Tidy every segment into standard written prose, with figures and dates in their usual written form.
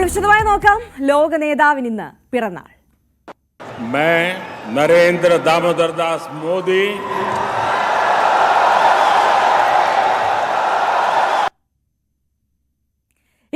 വിശദമായി നോക്കാം. ലോക നേതാവിന് ഇന്ന് പിറന്നാൾ. मैं नरेंद्र दामोदर दास मोदी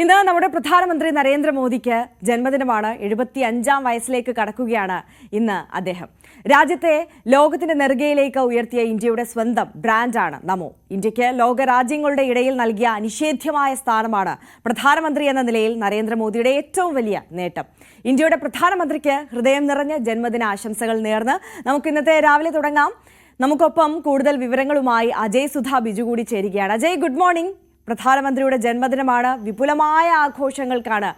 ഇന്ന് നമ്മുടെ പ്രധാനമന്ത്രി നരേന്ദ്രമോദിക്ക് ജന്മദിനമാണ്. 75-ാം വയസ്സിലേക്ക് കടക്കുകയാണ് ഇന്ന് അദ്ദേഹം. രാജ്യത്തെ ലോകത്തിന്റെ നെറുകയിലേക്ക് ഉയർത്തിയ ഇന്ത്യയുടെ സ്വന്തം ബ്രാൻഡാണ് നമോ. ഇന്ത്യക്ക് ലോകരാജ്യങ്ങളുടെ ഇടയിൽ നൽകിയ അനിഷേധ്യമായ സ്ഥാനമാണ് പ്രധാനമന്ത്രി എന്ന നിലയിൽ നരേന്ദ്രമോദിയുടെ ഏറ്റവും വലിയ നേട്ടം. ഇന്ത്യയുടെ പ്രധാനമന്ത്രിക്ക് ഹൃദയം നിറഞ്ഞ ജന്മദിന ആശംസകൾ നേർന്ന് നമുക്ക് ഇന്നത്തെ രാവിലെ തുടങ്ങാം. നമുക്കൊപ്പം കൂടുതൽ വിവരങ്ങളുമായി അജയ് സുധ ബിജു കൂടി ചേരുകയാണ്. Ajay, good morning. പ്രധാനമന്ത്രിയുടെ ജന്മദിനമാണ്. വിപുലമായ ആഘോഷങ്ങൾക്കാണ്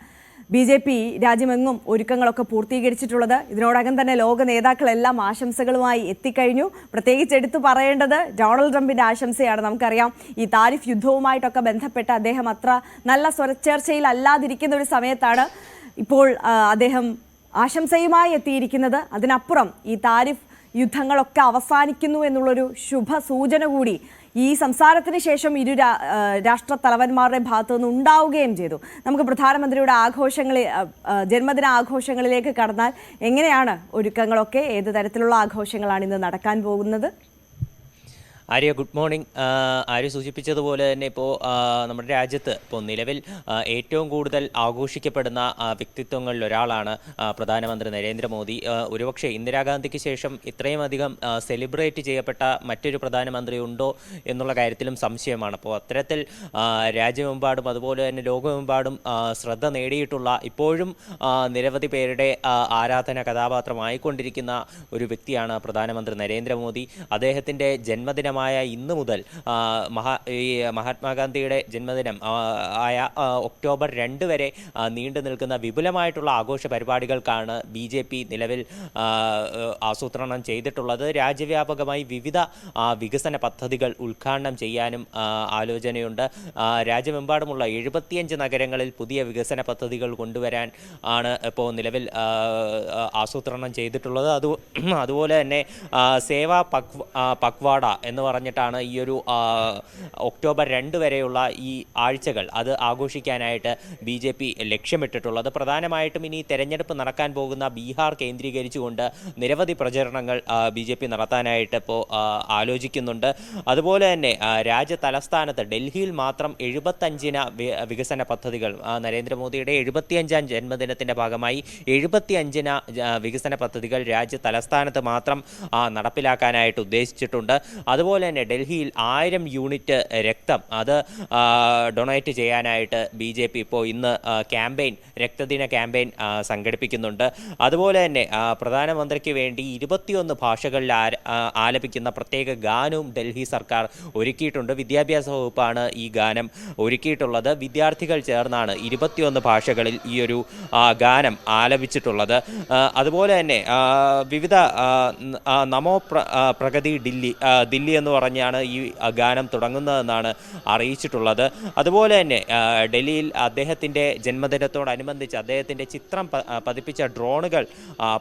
BJP രാജ്യമെങ്ങും ഒരുക്കങ്ങളൊക്കെ പൂർത്തീകരിച്ചിട്ടുള്ളത്. ഇതിനോടകം തന്നെ ലോക നേതാക്കളെല്ലാം ആശംസകളുമായി എത്തിക്കഴിഞ്ഞു. പ്രത്യേകിച്ച് എടുത്തു പറയേണ്ടത് ഡൊണാൾഡ് ട്രംപിന്റെ ആശംസയാണ്. നമുക്കറിയാം, ഈ താരിഫ് യുദ്ധവുമായിട്ടൊക്കെ ബന്ധപ്പെട്ട് അദ്ദേഹം അത്ര നല്ല സ്വരച്ചേർച്ചയിൽ അല്ലാതിരിക്കുന്ന ഒരു സമയത്താണ് ഇപ്പോൾ അദ്ദേഹം ആശംസയുമായി എത്തിയിരിക്കുന്നത്. അതിനപ്പുറം ഈ താരിഫ് യുദ്ധങ്ങളൊക്കെ അവസാനിക്കുന്നു എന്നുള്ളൊരു ശുഭ സൂചന കൂടി ഈ സംസാരത്തിന് ശേഷം ഇരു രാഷ്ട്ര തലവന്മാരുടെ ഭാഗത്തു നിന്ന് ഉണ്ടാവുകയും ചെയ്തു. നമുക്ക് പ്രധാനമന്ത്രിയുടെ ജന്മദിന ആഘോഷങ്ങളിലേക്ക് കടന്നാൽ എങ്ങനെയാണ് ഒരുക്കങ്ങളൊക്കെ? ഏത് തരത്തിലുള്ള ആഘോഷങ്ങളാണ് ഇന്ന് നടക്കാൻ പോകുന്നത്? Arya, good morning. ആര്യ സൂചിപ്പിച്ചതുപോലെ തന്നെ ഇപ്പോൾ നമ്മുടെ രാജ്യത്ത് ഇപ്പോൾ നിലവിൽ ഏറ്റവും കൂടുതൽ ആഘോഷിക്കപ്പെടുന്ന വ്യക്തിത്വങ്ങളിൽ ഒരാളാണ് പ്രധാനമന്ത്രി നരേന്ദ്രമോദി. ഒരുപക്ഷെ ഇന്ദിരാഗാന്ധിക്ക് ശേഷം ഇത്രയും അധികം സെലിബ്രേറ്റ് ചെയ്യപ്പെട്ട മറ്റൊരു പ്രധാനമന്ത്രി ഉണ്ടോ എന്നുള്ള കാര്യത്തിലും സംശയമാണ്. അപ്പോൾ അത്തരത്തിൽ രാജ്യമെമ്പാടും അതുപോലെ തന്നെ ലോകമെമ്പാടും ശ്രദ്ധ നേടിയിട്ടുള്ള, ഇപ്പോഴും നിരവധി പേരുടെ ആരാധന കഥാപാത്രമായിക്കൊണ്ടിരിക്കുന്ന ഒരു വ്യക്തിയാണ് പ്രധാനമന്ത്രി നരേന്ദ്രമോദി. അദ്ദേഹത്തിൻ്റെ ജന്മദിനം ഇന്ന് മുതൽ മഹാത്മാഗാന്ധിയുടെ ജന്മദിനം ആയ ഒക്ടോബർ 2 വരെ നീണ്ടു നിൽക്കുന്ന വിപുലമായിട്ടുള്ള ആഘോഷ പരിപാടികൾക്കാണ് BJP നിലവിൽ ആസൂത്രണം ചെയ്തിട്ടുള്ളത്. രാജ്യവ്യാപകമായി വിവിധ വികസന പദ്ധതികൾ ഉദ്ഘാടനം ചെയ്യാനും ആലോചനയുണ്ട്. രാജ്യമെമ്പാടുമുള്ള 75 നഗരങ്ങളിൽ പുതിയ വികസന പദ്ധതികൾ കൊണ്ടുവരാൻ ആണ് ഇപ്പോൾ നിലവിൽ ആസൂത്രണം ചെയ്തിട്ടുള്ളത്. അതുപോലെ തന്നെ സേവാ പക്വാഡ എന്ന് പറഞ്ഞിട്ടാണ് ഈ ഒരു ഒക്ടോബർ 2 വരെയുള്ള ഈ ആഴ്ചകൾ അത് ആഘോഷിക്കാനായിട്ട് BJP ലക്ഷ്യമിട്ടിട്ടുള്ളത്. പ്രധാനമായിട്ടും ഇനി തെരഞ്ഞെടുപ്പ് നടക്കാൻ പോകുന്ന ബീഹാർ കേന്ദ്രീകരിച്ചുകൊണ്ട് നിരവധി പ്രചരണങ്ങൾ BJP നടത്താനായിട്ട് ഇപ്പോൾ ആലോചിക്കുന്നുണ്ട്. അതുപോലെ തന്നെ രാജ്യ തലസ്ഥാനത്ത് ഡൽഹിയിൽ മാത്രം 75 വികസന പദ്ധതികൾ, നരേന്ദ്രമോദിയുടെ 75-ാം ജന്മദിനത്തിൻ്റെ ഭാഗമായി 75 വികസന പദ്ധതികൾ രാജ്യ തലസ്ഥാനത്ത് മാത്രം നടപ്പിലാക്കാനായിട്ട് ഉദ്ദേശിച്ചിട്ടുണ്ട്. അതുപോലെ തന്നെ ഡൽഹിയിൽ 1000 യൂണിറ്റ് രക്തം അത് ഡൊണേറ്റ് ചെയ്യാനായിട്ട് BJP ഇപ്പോൾ ഇന്ന് രക്തദിന ക്യാമ്പയിൻ സംഘടിപ്പിക്കുന്നുണ്ട്. അതുപോലെ തന്നെ പ്രധാനമന്ത്രിക്ക് വേണ്ടി 21 ഭാഷകളിൽ ആലപിക്കുന്ന പ്രത്യേക ഗാനവും ഡൽഹി സർക്കാർ ഒരുക്കിയിട്ടുണ്ട്. വിദ്യാഭ്യാസ വകുപ്പാണ് ഈ ഗാനം ഒരുക്കിയിട്ടുള്ളത്. വിദ്യാർത്ഥികൾ ചേർന്നാണ് 21 ഭാഷകളിൽ ഈ ഒരു ഗാനം ആലപിച്ചിട്ടുള്ളത്. അതുപോലെ തന്നെ വിവിധ നമോ പ്രഗതി ദില്ലി എന്ന് പറഞ്ഞാണ് ഈ ഗാനം തുടങ്ങുന്നതെന്നാണ് അറിയിച്ചിട്ടുള്ളത്. അതുപോലെ തന്നെ ഡൽഹിയിൽ അദ്ദേഹത്തിൻ്റെ ജന്മദിനത്തോടനുബന്ധിച്ച് അദ്ദേഹത്തിൻ്റെ ചിത്രം പതിപ്പിച്ച ഡ്രോണുകൾ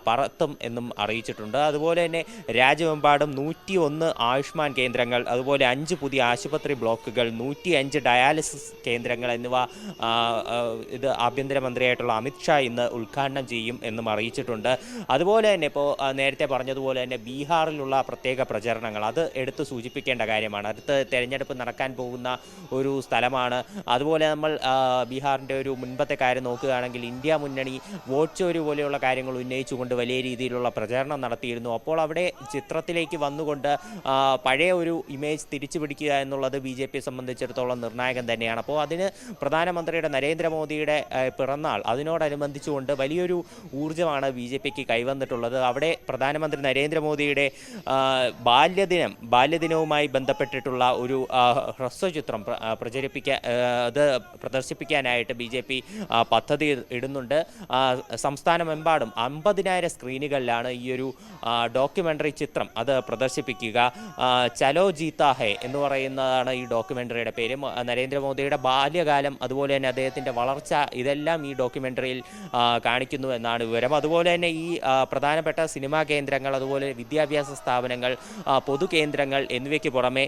പറത്തും എന്നും അറിയിച്ചിട്ടുണ്ട്. അതുപോലെ തന്നെ രാജ്യമെമ്പാടും 101 ആയുഷ്മാൻ കേന്ദ്രങ്ങൾ, അതുപോലെ 5 പുതിയ ആശുപത്രി ബ്ലോക്കുകൾ, 105 ഡയാലിസിസ് കേന്ദ്രങ്ങൾ എന്നിവ ഇത് ആഭ്യന്തരമന്ത്രിയായിട്ടുള്ള അമിത്ഷാ ഇന്ന് ഉദ്ഘാടനം ചെയ്യും എന്നും അറിയിച്ചിട്ടുണ്ട്. അതുപോലെ തന്നെ ഇപ്പോൾ നേരത്തെ പറഞ്ഞതുപോലെ തന്നെ ബീഹാറിലുള്ള പ്രത്യേക പ്രചരണങ്ങൾ അത് എടുത്ത് സൂചിപ്പിക്കേണ്ട കാര്യമാണ്. അടുത്ത തെരഞ്ഞെടുപ്പ് നടക്കാൻ പോകുന്ന ഒരു സ്ഥലമാണ്. അതുപോലെ നമ്മൾ ബീഹാറിൻ്റെ ഒരു മുൻപത്തെ കാര്യം നോക്കുകയാണെങ്കിൽ ഇന്ത്യ മുന്നണി വോട്ട് ചോരി പോലെയുള്ള കാര്യങ്ങൾ ഉന്നയിച്ചുകൊണ്ട് വലിയ രീതിയിലുള്ള പ്രചരണം നടത്തിയിരുന്നു. അപ്പോൾ അവിടെ ചിത്രത്തിലേക്ക് വന്നുകൊണ്ട് പഴയ ഒരു ഇമേജ് തിരിച്ചു പിടിക്കുക എന്നുള്ളത് BJP സംബന്ധിച്ചിടത്തോളം നിർണായകം തന്നെയാണ്. അപ്പോൾ അതിന് പ്രധാനമന്ത്രിയുടെ നരേന്ദ്രമോദിയുടെ പിറന്നാൾ അതിനോടനുബന്ധിച്ചുകൊണ്ട് വലിയൊരു ഊർജ്ജമാണ് BJPക്ക് കൈവന്നിട്ടുള്ളത്. അവിടെ പ്രധാനമന്ത്രി നരേന്ദ്രമോദിയുടെ ബാല്യദിനവുമായി ബന്ധപ്പെട്ടിട്ടുള്ള ഒരു ഹ്രസ്വചിത്രം പ്രദർശിപ്പിക്കാനായിട്ട് BJP പദ്ധതി ഇടുന്നുണ്ട്. സംസ്ഥാനമെമ്പാടും 50,000 സ്ക്രീനുകളിലാണ് ഈ ഒരു ഡോക്യുമെൻ്ററി ചിത്രം അത് പ്രദർശിപ്പിക്കുക. ചലോ ജീത്താ ഹേ എന്ന് പറയുന്നതാണ് ഈ ഡോക്യുമെൻ്ററിയുടെ പേര്. നരേന്ദ്രമോദിയുടെ ബാല്യകാലം അതുപോലെ തന്നെ അദ്ദേഹത്തിൻ്റെ വളർച്ച ഇതെല്ലാം ഈ ഡോക്യുമെൻ്ററിയിൽ കാണിക്കുന്നു എന്നാണ് വിവരം. അതുപോലെ തന്നെ ഈ പ്രധാനപ്പെട്ട സിനിമാ കേന്ദ്രങ്ങൾ, അതുപോലെ വിദ്യാഭ്യാസ സ്ഥാപനങ്ങൾ, പൊതുകേന്ദ്രങ്ങൾ എന്നിവയ്ക്ക് പുറമെ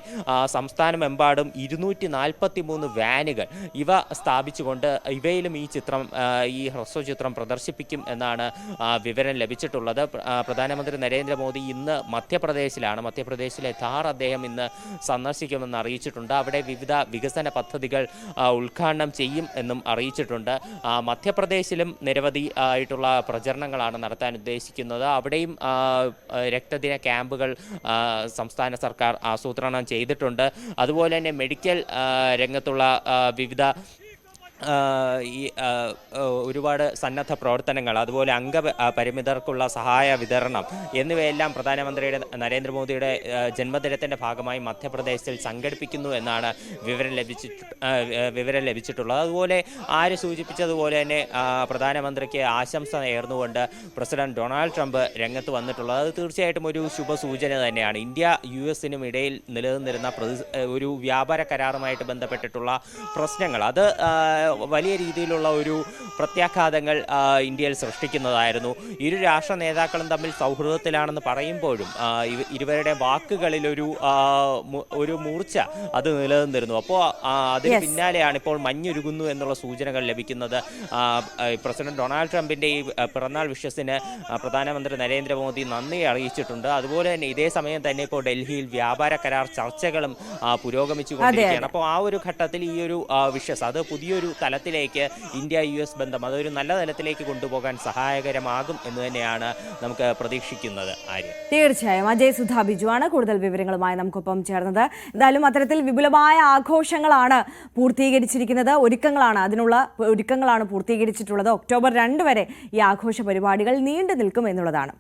സംസ്ഥാനമെമ്പാടും 243 വാനുകൾ ഇവ സ്ഥാപിച്ചുകൊണ്ട് ഇവയിലും ഈ ഹ്രസ്വചിത്രം പ്രദർശിപ്പിക്കും എന്നാണ് വിവരം ലഭിച്ചിട്ടുള്ളത്. പ്രധാനമന്ത്രി നരേന്ദ്രമോദി ഇന്ന് മധ്യപ്രദേശിലെ ധാർ അദ്ദേഹം ഇന്ന് സന്ദർശിക്കുമെന്ന് അറിയിച്ചിട്ടുണ്ട്. അവിടെ വിവിധ വികസന പദ്ധതികൾ ഉദ്ഘാടനം ചെയ്യും എന്നും അറിയിച്ചിട്ടുണ്ട്. മധ്യപ്രദേശിലും നിരവധി ആയിട്ടുള്ള പ്രചരണങ്ങളാണ് നടത്താൻ ഉദ്ദേശിക്കുന്നത്. അവിടെയും രക്തദിന ക്യാമ്പുകൾ സംസ്ഥാന സർക്കാർ ആസൂത്രണം ചെയ്തിട്ടുണ്ട്. അതുപോലെ തന്നെ മെഡിക്കൽ രംഗത്തുള്ള വിവിധ ഒരുപാട് സന്നദ്ധ പ്രവർത്തനങ്ങൾ, അതുപോലെ അംഗപരിമിതർക്കുള്ള സഹായ വിതരണം എന്നിവയെല്ലാം നരേന്ദ്രമോദിയുടെ ജന്മദിനത്തിൻ്റെ ഭാഗമായി മധ്യപ്രദേശിൽ സംഘടിപ്പിക്കുന്നു എന്നാണ് വിവരം ലഭിച്ചിട്ടുള്ളത്. അതുപോലെ ആര് സൂചിപ്പിച്ചതുപോലെ തന്നെ പ്രധാനമന്ത്രിക്ക് ആശംസ നേർന്നുകൊണ്ട് പ്രസിഡന്റ് ഡൊണാൾഡ് ട്രംപ് രംഗത്ത് വന്നിട്ടുള്ളത്. അത് തീർച്ചയായിട്ടും ഒരു ശുഭസൂചന തന്നെയാണ്. ഇന്ത്യ US-നും ഇടയിൽ നിലനിന്നിരുന്ന ഒരു വ്യാപാര കരാറുമായിട്ട് ബന്ധപ്പെട്ടിട്ടുള്ള പ്രശ്നങ്ങൾ അത് വലിയ രീതിയിലുള്ള ഒരു പ്രത്യാഘാതങ്ങൾ ഇന്ത്യയിൽ സൃഷ്ടിക്കുന്നതായിരുന്നു. ഇരു രാഷ്ട്ര നേതാക്കളും തമ്മിൽ സൗഹൃദത്തിലാണെന്ന് പറയുമ്പോഴും ഇരുവരുടെ വാക്കുകളിൽ ഒരു മൂർച്ച അത് നിലനിന്നിരുന്നു. അപ്പോൾ അതിന് പിന്നാലെയാണ് ഇപ്പോൾ മഞ്ഞുരുകുന്നു എന്നുള്ള സൂചനകൾ ലഭിക്കുന്നത്. പ്രസിഡന്റ് ഡൊണാൾഡ് ട്രംപിന്റെ ഈ പിറന്നാൾ വിഷസിന് പ്രധാനമന്ത്രി നരേന്ദ്രമോദി നന്ദി അറിയിച്ചിട്ടുണ്ട്. അതുപോലെ തന്നെ ഇതേ സമയം തന്നെ ഇപ്പോൾ ഡൽഹിയിൽ വ്യാപാര കരാർ ചർച്ചകളും പുരോഗമിച്ചുകൊണ്ടിരിക്കുകയാണ്. അപ്പോൾ ആ ഒരു ഘട്ടത്തിൽ ഈ ഒരു വിഷസ് അത് പുതിയൊരു തലത്തിലേക്ക് ഇന്ത്യ-US ബന്ധം അതൊരു നല്ല തലത്തിലേക്ക് കൊണ്ടുപോകാൻ സഹായകരമാകും എന്ന് തന്നെയാണ് നമുക്ക് പ്രതീക്ഷിക്കുന്നത്. തീർച്ചയായും അജയ് സുധാ ബിജുവാണ് കൂടുതൽ വിവരങ്ങളുമായി നമുക്കൊപ്പം ചേർന്നത്. എന്തായാലും അത്തരത്തിൽ വിപുലമായ ആഘോഷങ്ങളാണ് പൂർത്തീകരിച്ചിരിക്കുന്നത്. അതിനുള്ള ഒരുക്കങ്ങളാണ് പൂർത്തീകരിച്ചിട്ടുള്ളത്. ഒക്ടോബർ 2 വരെ ഈ ആഘോഷ പരിപാടികൾ നീണ്ടു നിൽക്കും എന്നുള്ളതാണ്.